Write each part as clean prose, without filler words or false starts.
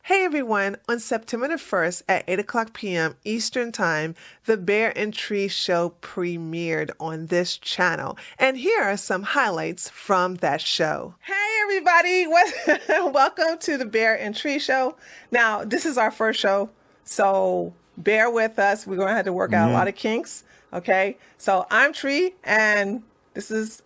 Hey everyone, on September the 1st at 8 o'clock p.m. Eastern Time, the Bear and Tree Show premiered on this channel. And here are some highlights from that show. Hey everybody, welcome to the Bear and Tree Show. Now, this is our first show, so bear with us. We're going to have to work out a lot of kinks, okay? So I'm Tree, and this is,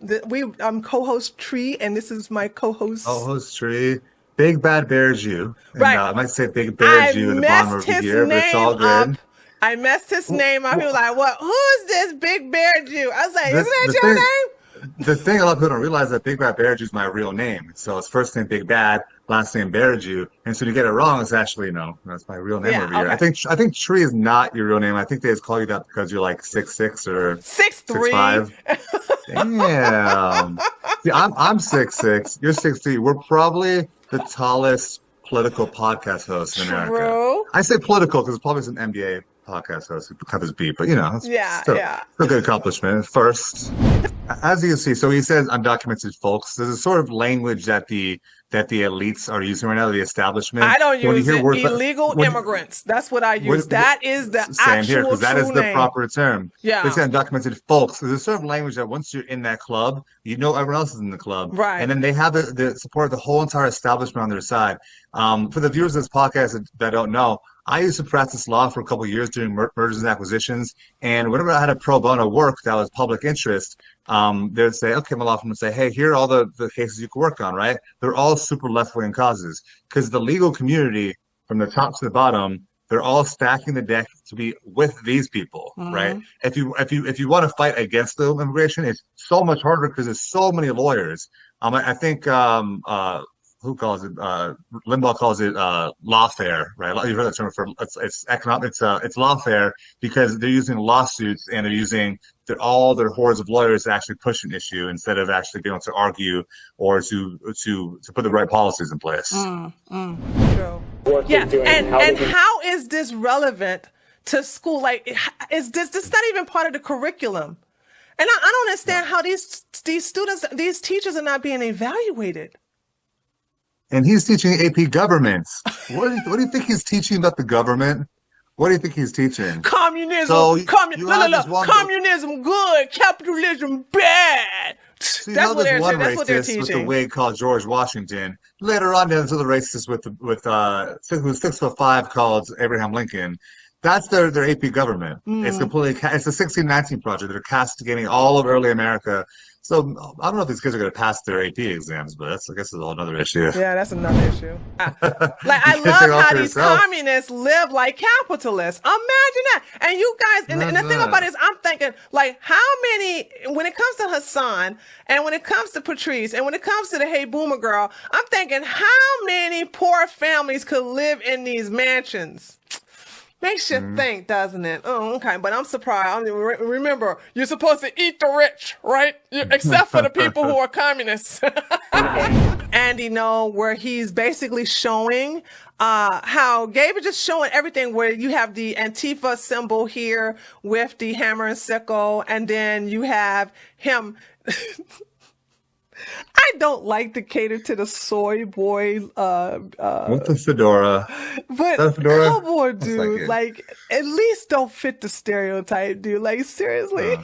I'm co-host Tree, and this is my co-host. Co-host Tree. Big Bad Bears You. And, right. I might say Big Bears You in the bottom of the year, but it's all good. I messed his name up. He was like, "What? Who is this Big Bear Jew?" I was like, "Isn't that your name?" The thing a lot of people don't realize that Big Bad Bear Jew is my real name. So it's first name Big Bad, last name Bear Jew. And so you get it wrong, it's actually that's my real name over here. Okay. I think Tree is not your real name. I think they just call you that because you're like 6'6" or 6'3". 6'5". Damn. See, I'm 6'6". You're 6'3". We're probably the tallest political podcast host in America. True. I say political because it's probably some NBA podcast host who covers beat, but it's still a good accomplishment. First, as you can see, so he says undocumented folks. There's a sort of language that the elites are using right now, the establishment. I don't use it. Illegal immigrants. That's what I use. That is the same here, because that is the proper term. Yeah. They say undocumented folks. There's a sort of language that once you're in that club, you know everyone else is in the club. Right. And then they have the support of the whole entire establishment on their side. For the viewers of this podcast that don't know, I used to practice law for a couple of years doing mergers and acquisitions. And whenever I had a pro bono work that was public interest, they'd say, okay, my law firm would say, hey, here are all the cases you can work on, right? They're all super left-wing causes because the legal community from the top to the bottom, they're all stacking the deck to be with these people, right? If you want to fight against the immigration, it's so much harder because there's so many lawyers. I think who calls it? Limbaugh calls it lawfare, right? You've heard that term for it's economic. It's lawfare because they're using lawsuits and they're using all their hordes of lawyers to actually push an issue instead of actually being able to argue or to put the right policies in place. True. Yeah, and how is this relevant to school? Like, is this not even part of the curriculum? And I don't understand how these students, these teachers are not being evaluated. And he's teaching AP governments. What do you think he's teaching about the government? What do you think he's teaching? Communism. So communism good, capitalism bad. See, that's what they're teaching. With the Whig called George Washington. Later on, there's another racist with who's 6'5" called Abraham Lincoln. That's their AP government. It's completely it's a 1619 project. They're castigating all of early America. So I don't know if these kids are going to pass their AP exams, but I guess it's a whole other issue. Yeah, that's another issue. I love how these communists live like capitalists. Imagine that. And you guys, and the thing about it is, I'm thinking, like, how many, when it comes to Hassan, and when it comes to Patrice, and when it comes to the Hey Boomer Girl, I'm thinking, how many poor families could live in these mansions? Makes you think, doesn't it? Oh, okay. But I'm surprised. Remember, you're supposed to eat the rich, right? Except for the people who are communists. Andy know where he's basically showing how Gabe is just showing everything where you have the Antifa symbol here with the hammer and sickle, and then you have him. I don't like to cater to the soy boy. With the fedora. But fedora? Come on, dude. Like, at least don't fit the stereotype, dude. Like, seriously.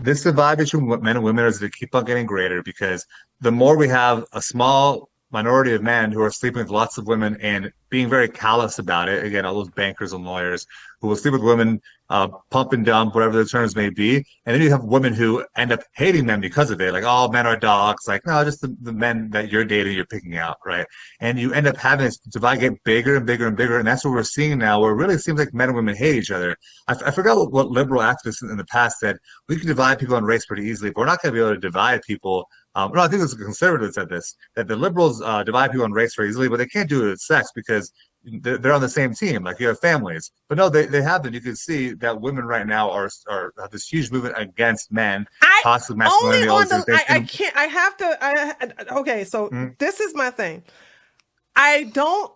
This divide between men and women is to keep on getting greater because the more we have a small minority of men who are sleeping with lots of women and being very callous about it. Again, all those bankers and lawyers who will sleep with women, pump and dump, whatever the terms may be. And then you have women who end up hating men because of it. Like, oh, men are dogs. Like, no, just the men that you're dating, you're picking out, right? And you end up having this divide get bigger and bigger and bigger. And that's what we're seeing now, where it really seems like men and women hate each other. I forgot what liberal activists in the past said. We can divide people on race pretty easily, but we're not going to be able to divide people. No, I think it was a conservative that said this, that the liberals divide people on race very easily, but they can't do it with sex because they're on the same team. Like, you have families. But no, they haven't. You can see that women right now have this huge movement against men, toxic masculinity. Okay, so this is my thing. I don't,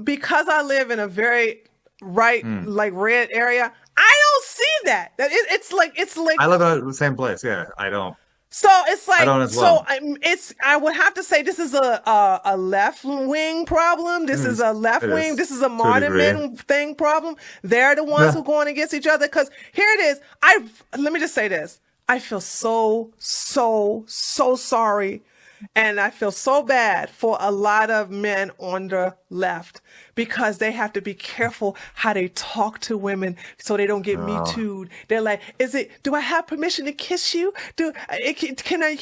because I live in a very like red area, I don't see that. It's like I live in the same place. Yeah, I don't. So it's I like, don't as well. I would have to say this is a left wing problem. This is a left It wing. is This is a to a modern degree. men thing problem. They're the ones Yeah. who are going against each other. Because here it is. Let me just say this. I feel so sorry. And I feel so bad for a lot of men on the left because they have to be careful how they talk to women so they don't get me too'd. They're like, do I have permission to kiss you? Can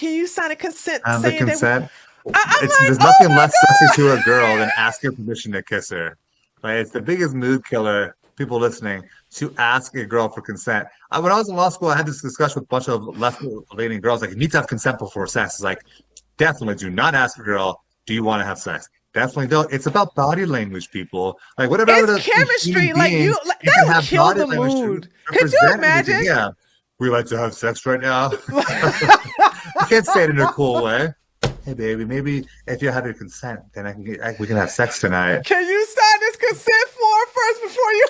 you sign a consent Have the saying consent. I'm like, There's oh nothing my less sexy God. to a girl than asking permission to kiss her. Right? It's the biggest mood killer, people listening, to ask a girl for consent. When I was in law school, I had this discussion with a bunch of left-leaning girls. Like, you need to have consent before sex. It's like, definitely do not ask a girl, do you want to have sex? Definitely don't. It's about body language, people. Like, whatever it It's is, chemistry. human Like beings, you can that'll have kill body the language to mood. Could you represent anything. imagine? Yeah. We like to have sex right now. You can't say it in a cool way. Hey, baby, maybe if you have your consent, then we can have sex tonight. Can you sign this consent form first before you?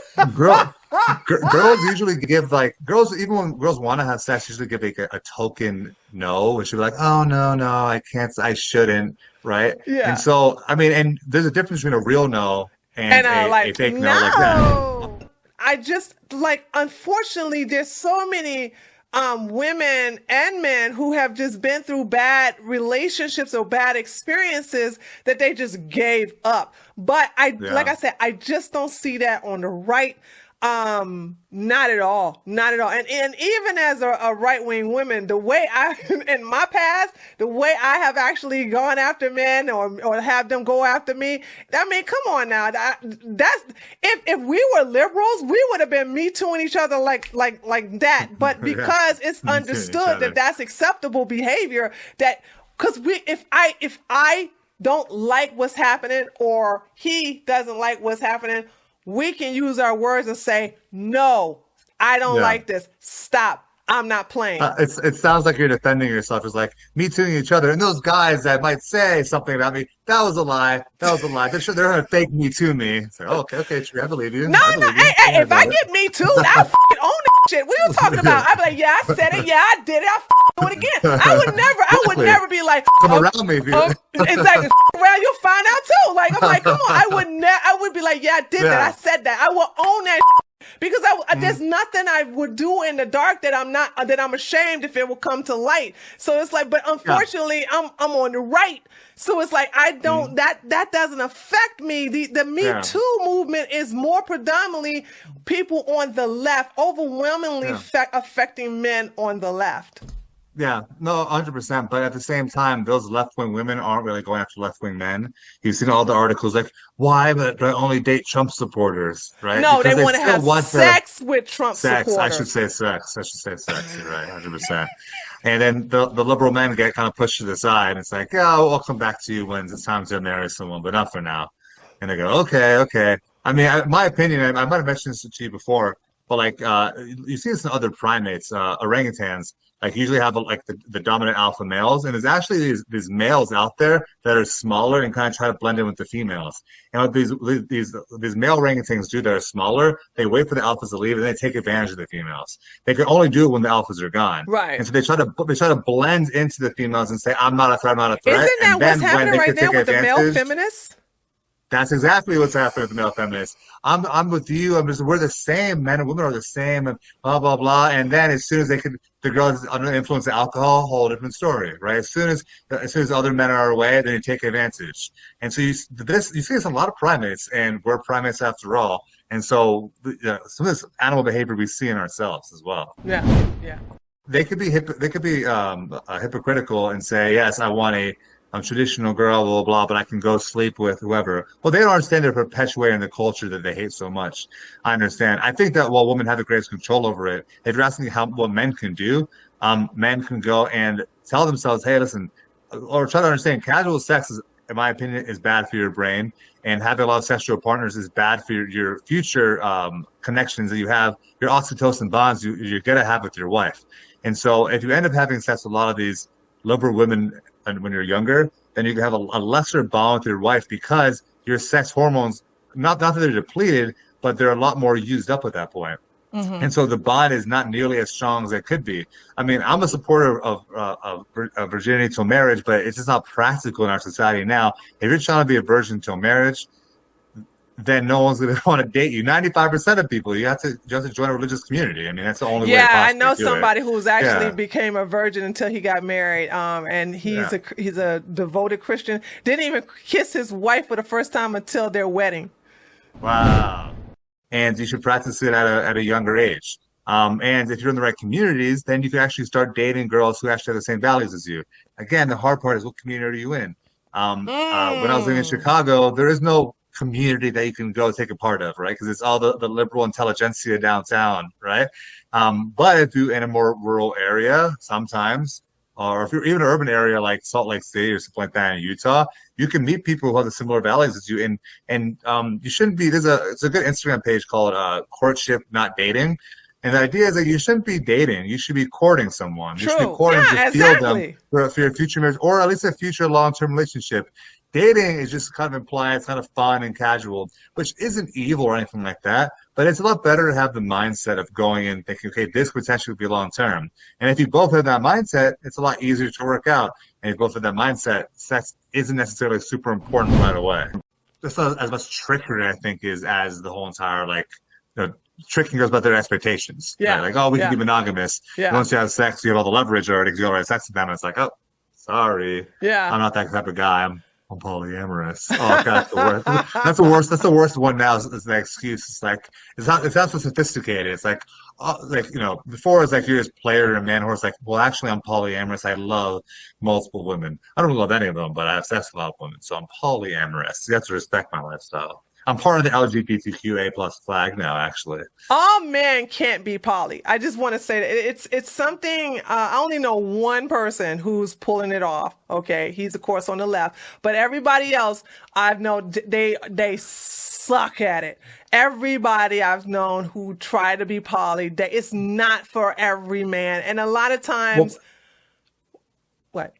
Girls usually give even when girls want to have sex, usually give a token no, and she'll be like, oh no, I can't, I shouldn't, right? Yeah. And so, I mean, and there's a difference between a real no and a fake no like that. I just unfortunately, there's so many women and men who have just been through bad relationships or bad experiences that they just gave up. But like I said, I just don't see that on the right. Not at all. And even as a right-wing woman, the way in my past, the way I have actually gone after men or have them go after me, I mean, come on now. That's, if we were liberals, we would have been me tooing each other like that. But because it's understood that that's acceptable behavior, because if I don't like what's happening or he doesn't like what's happening, we can use our words and say, no, I don't like this. Stop. I'm not playing. It sounds like you're defending yourself. It's like me tooing each other. And those guys that might say something about me, that was a lie. They're going to fake me to me. It's like, oh, okay, true. I believe you. No. Hey, if I get me too, I'll own that shit. What are you talking about? I'd be like, yeah, I said it. Yeah, I did it. I'll do it again. I would never be like, come around me. Exactly. Around, you'll find out too. Like, I'm like, come on. I would be like, yeah, I did that. I said that. I will own that because there's nothing I would do in the dark that I'm ashamed if it will come to light. So it's like, but unfortunately, I'm on the right. So it's like, I don't, that doesn't affect me. The Me Too movement is more predominantly people on the left, overwhelmingly affecting men on the left. Yeah, no, 100%. But at the same time, those left-wing women aren't really going after left-wing men. You've seen all the articles like, why but I only date Trump supporters, right? No, because they want to have sex with Trump supporters. I should say sex. You're right, 100%. And then the liberal men get kind of pushed to the side. It's like, yeah, I'll come back to you when it's time to marry someone, but not for now. And they go, okay. I mean, my opinion, I might have mentioned this to you before, but like you see this in other primates, orangutans. Like usually have the dominant alpha males, and there's actually these males out there that are smaller and kind of try to blend in with the females. And what these male orangutans do that are smaller, they wait for the alphas to leave and they take advantage of the females. They can only do it when the alphas are gone. Right. And so they try to blend into the females and say, I'm not a threat, I'm not a threat. Isn't that and then what's happening right now with the male feminists? feminists? That's exactly what's happening with the male feminists. I'm with you. we're the same. Men and women are the same, and blah blah blah. And then as soon as the girl is under the influence of alcohol, whole different story, right? As soon as other men are away, then you take advantage. And so you see this in a lot of primates, and we're primates after all. And so some of this animal behavior we see in ourselves as well. Yeah. They could be hypocritical and say, yes, I want a traditional girl, blah, blah, blah, but I can go sleep with whoever. Well, they don't understand they're perpetuating the culture that they hate so much. I understand. I think that while women have the greatest control over it, if you're asking what men can do, men can go and tell themselves, hey, listen, or try to understand casual sex is, in my opinion, is bad for your brain, and having a lot of sexual partners is bad for your future connections that you have, your oxytocin bonds you're going to have with your wife. And so if you end up having sex with a lot of these liberal women and when you're younger, then you can have a lesser bond with your wife because your sex hormones, not that they're depleted, but they're a lot more used up at that point. And so the bond is not nearly as strong as it could be. I mean, I'm a supporter of virginity till marriage, but it's just not practical in our society now. If you're trying to be a virgin till marriage, then no one's going to want to date you. 95% of people, you have to join a religious community. I mean, that's the only way to possibly I know do somebody it. who's actually became a virgin until he got married. And he's a devoted Christian. Didn't even kiss his wife for the first time until their wedding. Wow. And you should practice it at a younger age. And if you're in the right communities, then you can actually start dating girls who actually have the same values as you. Again, the hard part is, what community are you in? When I was living in Chicago, there is no community that you can go take a part of, right? Because it's all the liberal intelligentsia downtown, right? But if you're in a more rural area, sometimes, or if you're even an urban area like Salt Lake City or something like that in Utah, you can meet people who have the similar values as you. And you shouldn't be. It's a good Instagram page called Courtship, Not Dating. And the idea is that you shouldn't be dating. You should be courting someone. You should be courting to feel them for your future marriage, or at least a future long-term relationship. Dating is just kind of implied, it's kind of fun and casual, which isn't evil or anything like that. But it's a lot better to have the mindset of going in thinking, okay, this potentially would be long-term. And if you both have that mindset, it's a lot easier to work out. And if you both have that mindset, sex isn't necessarily super important right away. Just as much trickery, I think, is as the whole entire, tricking goes about their expectations. Yeah. Right? Like, oh, we can be monogamous. Yeah. Once you have sex, you have all the leverage already because you already had sex with them. And it's like, oh, sorry. Yeah. I'm not that type of guy. I'm polyamorous. Oh, God, that's the worst. That's the worst. That's the worst one now. Is the excuse. It's like it's not so sophisticated. It's like, before it's like you're just player and man horse. Like, well, actually, I'm polyamorous. I love multiple women. I don't love any of them, but I have sex with a lot of women, so I'm polyamorous. You have to respect my lifestyle. I'm part of the LGBTQA plus flag now, actually. All men can't be poly. I just want to say that it's something. I only know one person who's pulling it off. Okay, he's of course on the left, but everybody else I've known they suck at it. Everybody I've known who try to be poly, it's not for every man, and a lot of times, what?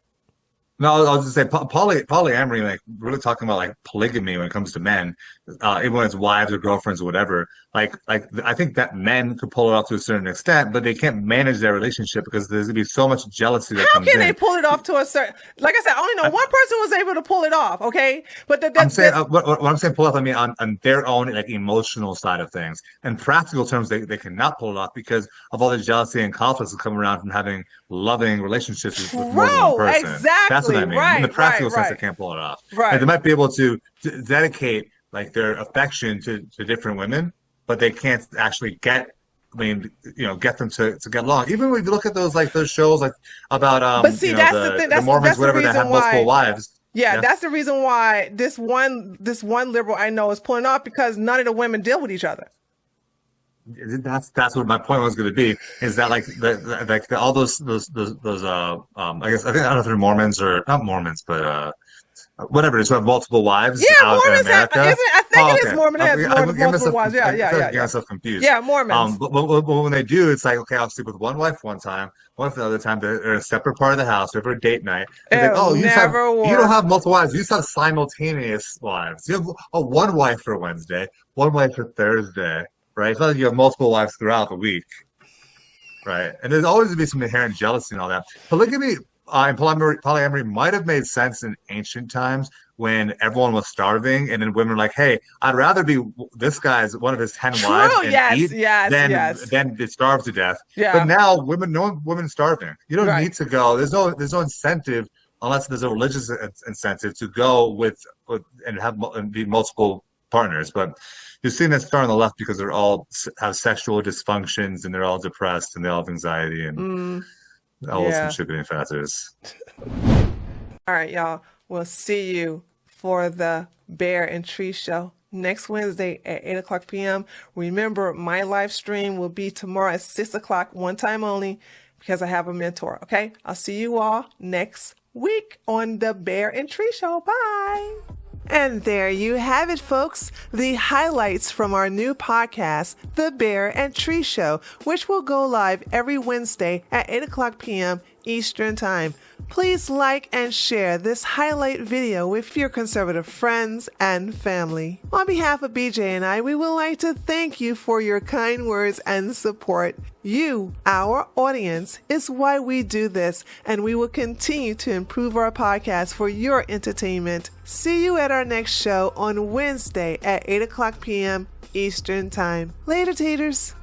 No, I was just say polyamory, like really talking about like polygamy when it comes to men, even when it's wives or girlfriends or whatever. Like I think that men could pull it off to a certain extent, but they can't manage their relationship because there's gonna be so much jealousy that comes in. How can they pull it off to a certain? Like I said, I only know one person was able to pull it off. Okay, but I'm saying what I'm saying pull off. I mean on their own like emotional side of things. In practical terms, they cannot pull it off because of all the jealousy and conflicts that come around from having loving relationships with more than one person. Exactly. That's what I mean. Right, in the practical sense, right. they can't pull it off. Right. Like, they might be able to dedicate like their affection to different women, but they can't actually get them to get along. Even when you look at those shows like about but see, that's the thing. That's the Mormons, the whatever, reason that have why, multiple wives. Yeah, that's the reason why this one liberal I know is pulling off, because none of the women deal with each other. That's what my point was going to be, is that all those I guess I don't know if they're Mormons or not Mormons, but whatever it is, who have multiple wives out Mormons in America. I think it is Mormon has multiple wives. Yeah. Getting myself confused. Yeah, Mormons. But when they do, it's like, okay, I'll sleep with one wife one time, one for the other time. They're a separate part of the house. They're for a date night. Like, you don't have multiple wives. You just have simultaneous wives. You have one wife for Wednesday, one wife for Thursday. Right? It's not like you have multiple wives throughout the week. Right? And there's always to be some inherent jealousy and all that. Polygamy and polyamory might have made sense in ancient times when everyone was starving, and then women were like, hey, I'd rather be this guy's one of his 10 wives and eat than be starved to death. Yeah. But now no women's starving. You don't need to go. There's no incentive, unless there's a religious incentive, to go with and be multiple partners. But you're seeing that star on the left because they're all have sexual dysfunctions, and they're all depressed, and they all have anxiety and all those contributing factors. All right, y'all. We'll see you for the Bear and Tree Show next Wednesday at 8:00 p.m. Remember, my live stream will be tomorrow at 6 o'clock, one time only, because I have a mentor. Okay? I'll see you all next week on the Bear and Tree Show. Bye. And there you have it, folks. The highlights from our new podcast, The Bear and Tree Show, which will go live every Wednesday at 8:00 p.m. Eastern Time. Please like and share this highlight video with your conservative friends and family. On behalf of BJ and I, we would like to thank you for your kind words and support. You, our audience, is why we do this, and we will continue to improve our podcast for your entertainment. See you at our next show on Wednesday at 8 o'clock p.m. Eastern Time. Later, taters.